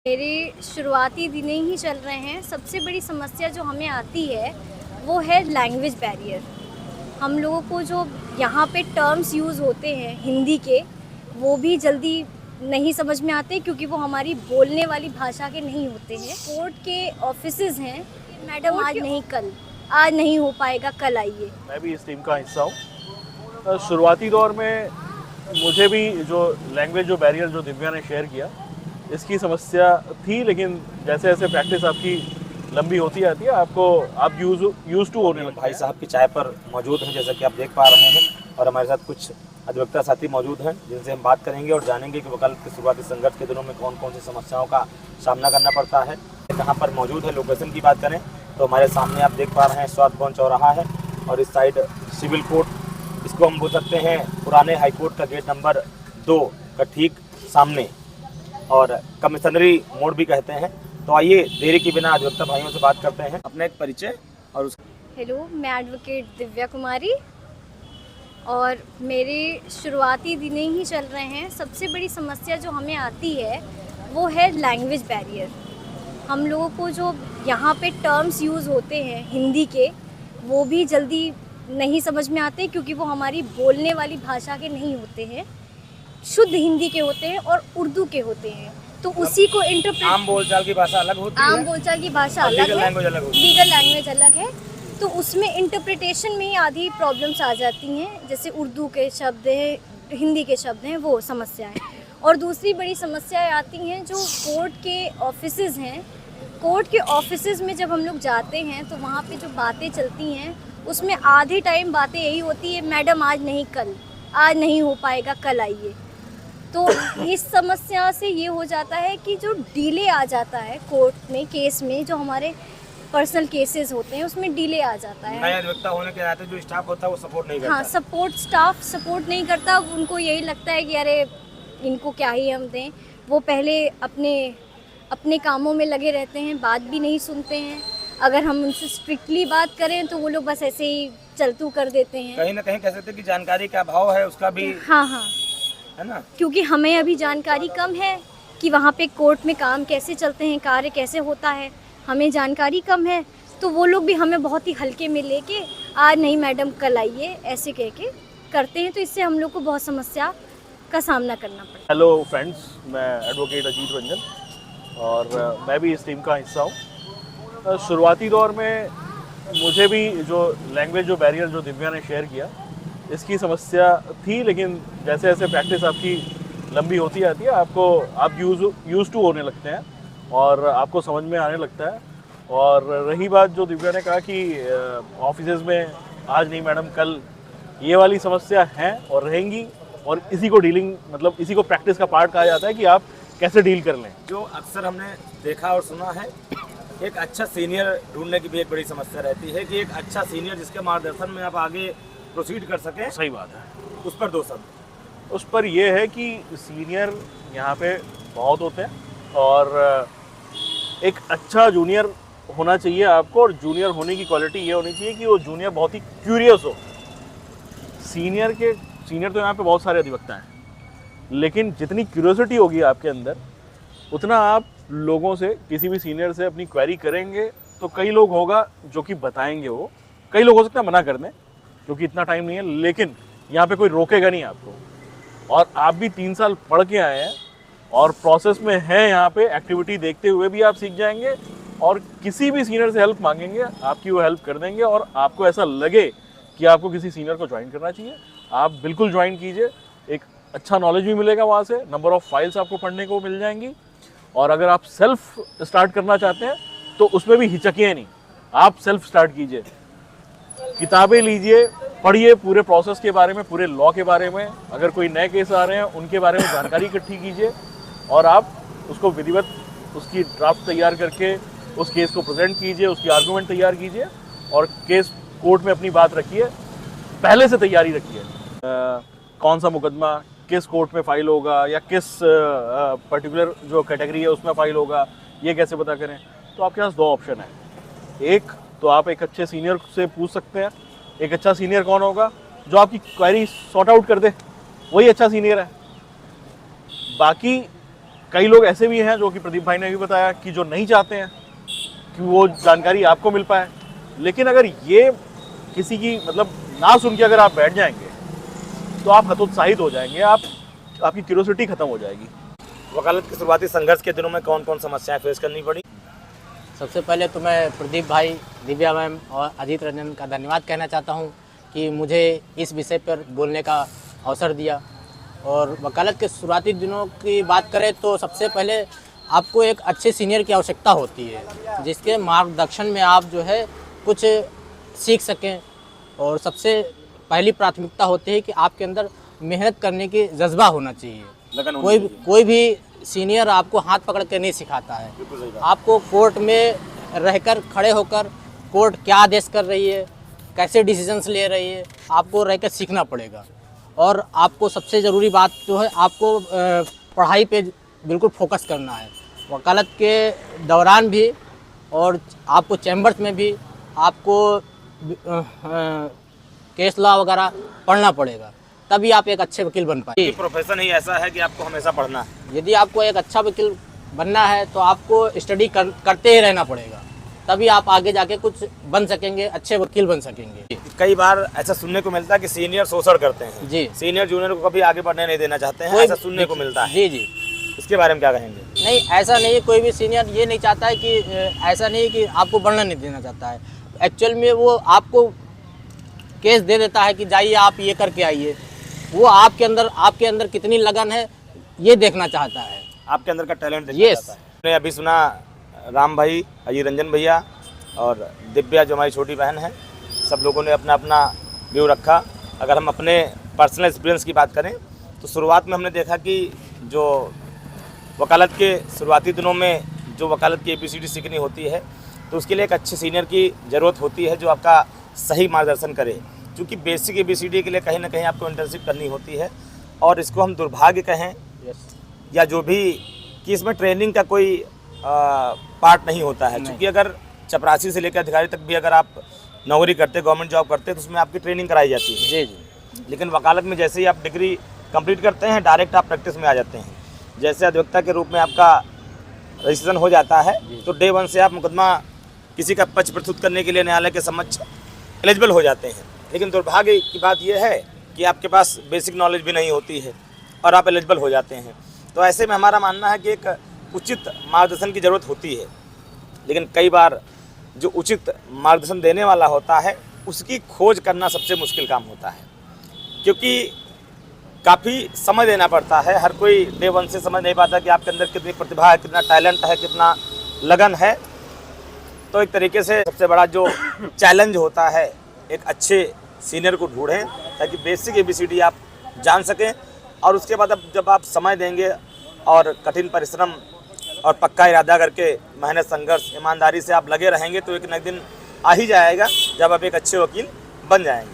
मेरे शुरुआती दिन ही चल रहे हैं। सबसे बड़ी समस्या जो हमें आती है वो है लैंग्वेज बैरियर। हम लोगों को जो यहाँ पे टर्म्स यूज़ होते हैं हिंदी के, वो भी जल्दी नहीं समझ में आते क्योंकि वो हमारी बोलने वाली भाषा के नहीं होते हैं। कोर्ट के ऑफिसेज हैं, मैडम आज नहीं कल, आज नहीं हो पाएगा कल आइए। मैं भी इस टीम का हिस्सा हूँ। शुरुआती दौर में मुझे भी जो लैंग्वेज जो बैरियर जो दिव्या ने शेयर किया, इसकी समस्या थी, लेकिन जैसे जैसे प्रैक्टिस आपकी लंबी होती जाती है आपको आप यूज टू होने लगते हैं। भाई साहब की चाय पर मौजूद हैं, जैसा कि आप देख पा रहे हैं, और हमारे साथ कुछ अधिवक्ता साथी मौजूद हैं जिनसे हम बात करेंगे और जानेंगे कि वकालत के शुरुआती संघर्ष के दिनों में कौन कौन सी समस्याओं का सामना करना पड़ता है, कहाँ पर मौजूद है। लोकेशन की बात करें तो हमारे सामने आप देख पा रहे हैं स्वाद भवन चौराहा है, और इस साइड सिविल कोर्ट, इसको हम बोल सकते हैं पुराने हाईकोर्ट का गेट नंबर 2 का ठीक सामने, और कमिश्नरी मोड़ भी कहते हैं। तो आइए देरी के बिना अधिवक्ता भाइयों से बात करते हैं, अपना एक परिचय और उस हेलो, मैं एडवोकेट दिव्या कुमारी और मेरे शुरुआती दिन ही चल रहे हैं। सबसे बड़ी समस्या जो हमें आती है वो है लैंग्वेज बैरियर। हम लोगों को जो यहाँ पे टर्म्स यूज़ होते हैं हिंदी के, वो भी जल्दी नहीं समझ में आते क्योंकि वो हमारी बोलने वाली भाषा के नहीं होते हैं, शुद्ध हिंदी के होते हैं और उर्दू के होते हैं। तो उसी को इंटरप्रेट, आम बोलचाल की भाषा अलग होती है, आम बोलचाल की भाषा अलग है, लीगल लैंग्वेज अलग है। तो उसमें इंटरप्रिटेशन में ही आधी प्रॉब्लम्स आ जाती हैं, जैसे उर्दू के शब्द हैं, हिंदी के शब्द हैं, वो समस्याएं। और दूसरी बड़ी समस्याएं आती हैं जो कोर्ट के ऑफिसेज हैं। कोर्ट के ऑफिसेज में जब हम लोग जाते हैं तो वहाँ पे जो बातें चलती हैं उसमें आधे टाइम बातें यही होती है, मैडम आज नहीं कल, आज नहीं हो पाएगा कल आइए। तो इस समस्या से ये हो जाता है कि जो डिले आ जाता है कोर्ट में, केस में, जो हमारे पर्सनल केसेस होते हैं उसमें डिले आ जाता है। नया अधिवक्ता होने के नाते जो स्टाफ होता है वो सपोर्ट नहीं करता। हाँ, स्टाफ सपोर्ट नहीं करता। उनको यही लगता है कि अरे इनको क्या ही हम दें। वो पहले अपने कामों में लगे रहते हैं, बात भी नहीं सुनते हैं। अगर हम उनसे स्ट्रिक्टली बात करें तो वो लोग बस ऐसे ही चलतू कर देते हैं। कहीं ना कहीं कह सकते हैं कि जानकारी का अभाव है, उसका भी हाँ, है ना, क्योंकि हमें अभी जानकारी कम है कि वहाँ पे कोर्ट में काम कैसे चलते हैं, कार्य कैसे होता है, हमें जानकारी कम है। तो वो लोग भी हमें बहुत ही हल्के में लेके आज नहीं मैडम कल आइए ऐसे कह के करते हैं। तो इससे हम लोग को बहुत समस्या का सामना करना पड़ता है। हेलो फ्रेंड्स, मैं एडवोकेट अजीत रंजन और मैं भी इस टीम का हिस्सा हूँ। शुरुआती दौर में मुझे भी जो लैंग्वेज जो बैरियर जो दिव्या ने शेयर किया, इसकी समस्या थी, लेकिन जैसे जैसे प्रैक्टिस आपकी लंबी होती जाती है आपको आप यूज टू होने लगते हैं और आपको समझ में आने लगता है। और रही बात जो दिव्या ने कहा कि ऑफिसेज में आज नहीं मैडम कल, ये वाली समस्या है और रहेंगी, और इसी को डीलिंग मतलब इसी को प्रैक्टिस का पार्ट कहा जाता है कि आप कैसे डील कर लें। जो अक्सर हमने देखा और सुना है, एक अच्छा सीनियर ढूंढने की भी एक बड़ी समस्या रहती है कि एक अच्छा सीनियर जिसके मार्गदर्शन में आप आगे प्रोसीड कर सकें। सही बात है। उस पर 2 शब्द। उस पर यह है कि सीनियर यहाँ पे बहुत होते हैं और एक अच्छा जूनियर होना चाहिए आपको, और जूनियर होने की क्वालिटी ये होनी चाहिए कि वो जूनियर बहुत ही क्यूरियस हो। सीनियर तो यहाँ पे बहुत सारे अधिवक्ता हैं, लेकिन जितनी क्यूरियोसिटी होगी आपके अंदर, उतना आप लोगों से, किसी भी सीनियर से अपनी क्वेरी करेंगे तो कई लोग होगा जो कि बताएंगे। वो कई लोग हो सकता है मना कर दें क्योंकि इतना टाइम नहीं है, लेकिन यहाँ पे कोई रोकेगा नहीं आपको। और आप भी 3 साल पढ़ के आए हैं और प्रोसेस में हैं, यहाँ पे एक्टिविटी देखते हुए भी आप सीख जाएंगे, और किसी भी सीनियर से हेल्प मांगेंगे आपकी वो हेल्प कर देंगे। और आपको ऐसा लगे कि आपको किसी सीनियर को ज्वाइन करना चाहिए, आप बिल्कुल ज्वाइन कीजिए। एक अच्छा नॉलेज भी मिलेगा वहाँ से, नंबर ऑफ़ फाइल्स आपको पढ़ने को मिल जाएंगी। और अगर आप सेल्फ स्टार्ट करना चाहते हैं तो उसमें भी हिचकिए नहीं, आप सेल्फ स्टार्ट कीजिए, किताबें लीजिए, पढ़िए पूरे प्रोसेस के बारे में, पूरे लॉ के बारे में। अगर कोई नए केस आ रहे हैं उनके बारे में जानकारी इकट्ठी कीजिए और आप उसको विधिवत उसकी ड्राफ्ट तैयार करके उस केस को प्रेजेंट कीजिए, उसकी आर्गूमेंट तैयार कीजिए और केस कोर्ट में अपनी बात रखिए। पहले से तैयारी रखिए, कौन सा मुकदमा किस कोर्ट में फाइल होगा या किस पर्टिकुलर जो कैटेगरी है उसमें फाइल होगा, ये कैसे पता करें। तो आपके पास 2 ऑप्शन है। एक तो आप एक अच्छे सीनियर से पूछ सकते हैं। एक अच्छा सीनियर कौन होगा? जो आपकी क्वेरी सॉर्ट आउट कर दे, वही अच्छा सीनियर है। बाकी कई लोग ऐसे भी हैं जो कि प्रदीप भाई ने भी बताया कि जो नहीं चाहते हैं कि वो जानकारी आपको मिल पाए। लेकिन अगर ये किसी की मतलब ना सुन के अगर आप बैठ जाएंगे तो आप हतोत्साहित हो जाएंगे, आपकी क्यूरियोसिटी खत्म हो जाएगी। वकालत के शुरुआती संघर्ष के दिनों में कौन कौन समस्याएं फेस करनी पड़ी? सबसे पहले तो मैं प्रदीप भाई, दिव्या मैम और अजीत रंजन का धन्यवाद कहना चाहता हूं कि मुझे इस विषय पर बोलने का अवसर दिया। और वकालत के शुरुआती दिनों की बात करें तो सबसे पहले आपको एक अच्छे सीनियर की आवश्यकता होती है, जिसके मार्गदर्शन में आप जो है कुछ सीख सकें। और सबसे पहली प्राथमिकता होती है कि आपके अंदर मेहनत करने की जज्बा होना चाहिए। कोई भी सीनियर आपको हाथ पकड़ के नहीं सिखाता है। आपको कोर्ट में रहकर खड़े होकर कोर्ट क्या आदेश कर रही है, कैसे डिसीजंस ले रही है, आपको रहकर सीखना पड़ेगा। और आपको सबसे ज़रूरी बात जो है, आपको पढ़ाई पे बिल्कुल फोकस करना है। वकालत के दौरान भी और आपको चैम्बर्स में भी आपको केस लॉ वगैरह पढ़ना पड़ेगा, तभी आप एक अच्छे वकील बन पाएंगे। प्रोफेशन ही ऐसा है कि आपको हमेशा पढ़ना है। यदि आपको एक अच्छा वकील बनना है तो आपको स्टडी करते ही रहना पड़ेगा, तभी आप आगे जाके कुछ बन सकेंगे, अच्छे वकील बन सकेंगे। कई बार ऐसा सुनने को मिलता है कि सीनियर शोषण करते हैं जी, सीनियर जूनियर को कभी आगे बढ़ने नहीं देना चाहते हैं, ऐसा सुनने को मिलता है। जी जी, इसके बारे में क्या कहेंगे? नहीं, ऐसा नहीं है। कोई भी सीनियर ये नहीं चाहता है कि ऐसा नहीं है कि आपको बढ़ना नहीं देना चाहता है। एक्चुअल में वो आपको केस दे देता है कि जाइए आप ये करके आइए। वो आपके अंदर कितनी लगन है ये देखना चाहता है, आपके अंदर का टैलेंट देखना चाहता है। हमने अभी सुना राम भाई, अजीत रंजन भैया और दिव्या जो हमारी छोटी बहन है, सब लोगों ने अपना अपना व्यू रखा। अगर हम अपने पर्सनल एक्सपीरियंस की बात करें तो शुरुआत में हमने देखा कि जो वकालत के शुरुआती दिनों में जो वकालत की ABCD सीखनी होती है तो उसके लिए एक अच्छे सीनियर की ज़रूरत होती है जो आपका सही मार्गदर्शन करे। क्योंकि बेसिक ABCD के लिए कहीं ना कहीं आपको इंटर्नशिप करनी होती है और इसको हम दुर्भाग्य कहें या जो भी कि इसमें ट्रेनिंग का कोई पार्ट नहीं होता है। क्योंकि अगर चपरासी से लेकर अधिकारी तक भी अगर आप नौकरी करते, गवर्नमेंट जॉब करते, तो उसमें आपकी ट्रेनिंग कराई जाती है। जी जी। लेकिन वकालत में जैसे ही आप डिग्री कंप्लीट करते हैं डायरेक्ट आप प्रैक्टिस में आ जाते हैं। जैसे अधिवक्ता के रूप में आपका रजिस्ट्रेशन हो जाता है तो डे 1 से आप मुकदमा किसी का पक्ष प्रस्तुत करने के लिए न्यायालय के समक्ष एलिजिबल हो जाते हैं। लेकिन दुर्भाग्य की बात यह है कि आपके पास बेसिक नॉलेज भी नहीं होती है और आप एलिजिबल हो जाते हैं। तो ऐसे में हमारा मानना है कि एक उचित मार्गदर्शन की ज़रूरत होती है। लेकिन कई बार जो उचित मार्गदर्शन देने वाला होता है उसकी खोज करना सबसे मुश्किल काम होता है, क्योंकि काफ़ी समय देना पड़ता है। हर कोई डे 1 से समझ नहीं पाता कि आपके अंदर कितनी प्रतिभा है, कितना टैलेंट है, कितना लगन है। तो एक तरीके से सबसे बड़ा जो चैलेंज होता है, एक अच्छे सीनियर को ढूंढें ताकि बेसिक ABCD आप जान सकें और उसके बाद अब जब आप समय देंगे और कठिन परिश्रम और पक्का इरादा करके मेहनत, संघर्ष, ईमानदारी से आप लगे रहेंगे तो एक न एक दिन आ ही जाएगा जब आप एक अच्छे वकील बन जाएंगे।